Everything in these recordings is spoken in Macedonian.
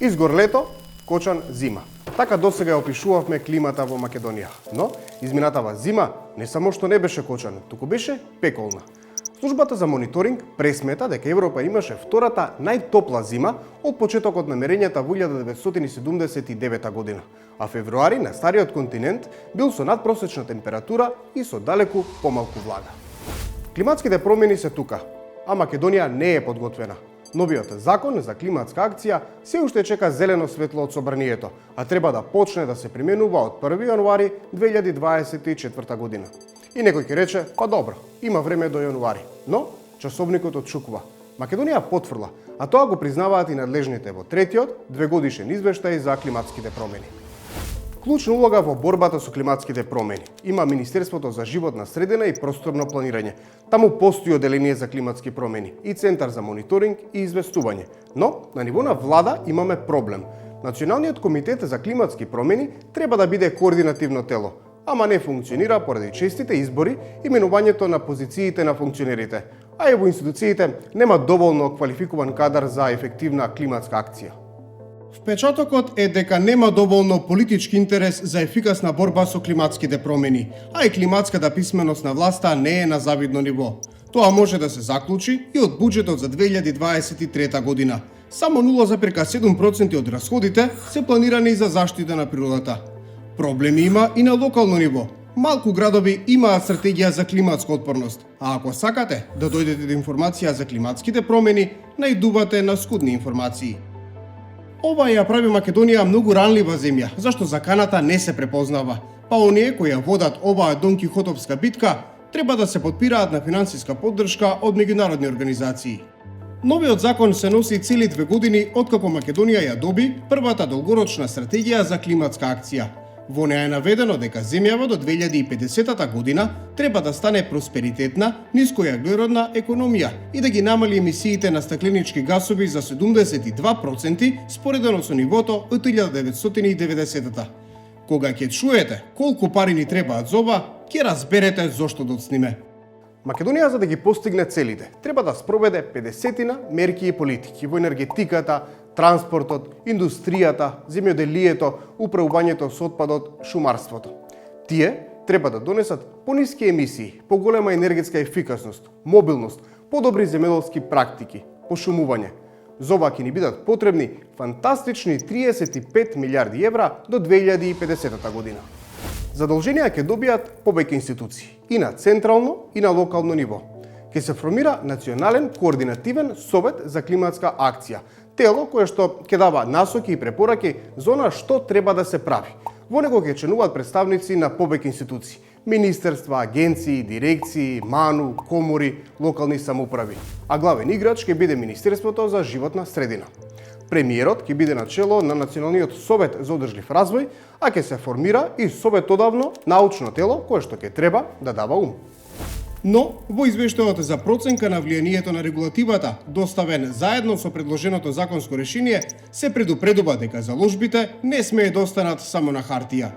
Изгор лето, кочан зима. Така досега ја опишувавме климата во Македонија. Но, изминатава зима не само што не беше кочана, туку беше пеколна. Службата за мониторинг пресмета дека Европа имаше втората најтопла зима од почетокот на мерењата во 1979 година, а февруари на стариот континент бил со надпросечна температура и со далеку помалку влага. Климатските промени се тука, а Македонија не е подготвена. Новиот закон за климатска акција се уште чека зелено светло од собранието, а треба да почне да се применува од 1 јануари 2024 година. И некој ќе рече, па добро, има време до јануари, но часовникот отшукува. Македонија потврла, а тоа го признаваат и надлежните во третиот двегодишен извештај за климатските промени. Клучна улога во борбата со климатските промени има Министерството за животна средина и просторно планирање. Таму постои оделение за климатски промени и Центар за мониторинг и известување. Но на ниво на влада имаме проблем. Националниот комитет за климатски промени треба да биде координативно тело, ама не функционира поради честите избори и менувањето на позициите на функционерите, а и во институциите нема доволно квалификуван кадар за ефективна климатска акција. Впечатокот е дека нема доволно политички интерес за ефикасна борба со климатските промени, а и климатската писменост на власта не е на завидно ниво. Тоа може да се заклучи и од буџетот за 2023 година. Само 0,7% од расходите се планирани за заштита на природата. Проблеми има и на локално ниво. Малку градови имаат стратегија за климатска отпорност, а ако сакате да дојдете до информација за климатските промени, најдувате на скудни информации. Ова ја прави Македонија многу ранлива земја, зашто заканата не се препознава, па оние кои ја водат оваа донкихотовска битка треба да се подпираат на финансиска поддршка од меѓународни организации. Новиот закон се носи цели 2 години откако Македонија ја доби првата долгорочна стратегија за климатска акција. Во неа е наведено дека земјава до 2050 година треба да стане просперитетна, нискојаглеродна економија и да ги намали емисиите на стакленички гасови за 72% споредено со нивото од 1990-та. Кога ќе чуете колку пари ни требаат за ова, ќе разберете зошто доцниме. Македонија, за да ги постигне целите, треба да спроведе 50 мерки и политики во енергетиката, транспортот, индустријата, земјоделието, управувањето со отпадот, шумарството. Тие треба да донесат пониски емисии, поголема енергетска ефикасност, мобилност, подобри земјоделски практики, пошумување. За ова ќе ни бидат потребни фантастични 35 милиарди евра до 2050 година. Задолженија ќе добијат повеќе институции, и на централно и на локално ниво. Ќе се формира Национален координативен совет за климатска акција, тело кое што ќе дава насоки и препораки за она што треба да се прави. Во него ќе членуваат представници на повеќе институции, министерства, агенции, дирекции, МАНУ, комори, локални самоуправи. А главен играч ќе биде Министерството за животна средина. Премиерот ќе биде начело на Националниот совет за одржлив развој, а ќе се формира и советодавно научно тело кое што ќе треба да дава ум. Но, во извештајот за проценка на влијанието на регулативата, доставен заедно со предложеното законско решение, се предупредува дека заложбите не смее да останат само на хартија.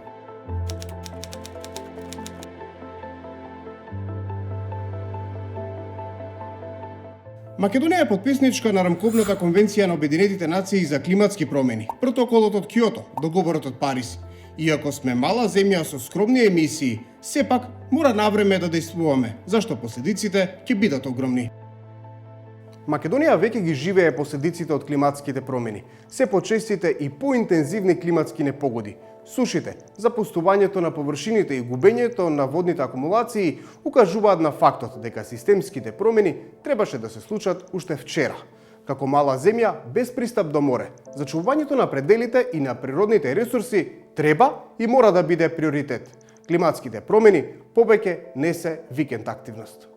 Македонија е потписничка на рамковната конвенција на Обединетите нации за климатски промени, протоколот од Киото, договорот од Париз. Иако сме мала земја со скромни емисии, сепак мора навреме да действуваме, зашто последиците ќе бидат огромни. Македонија веќе ги живее последиците од климатските промени, се почестите и поинтензивни климатски непогоди. Сушите, запустувањето на површините и губењето на водните акумулации укажуваат на фактот дека системските промени требаше да се случат уште вчера. Како мала земја без пристап до море, зачувувањето на пределите и на природните ресурси треба и мора да биде приоритет. Климатските промени повеќе не се викенд активност.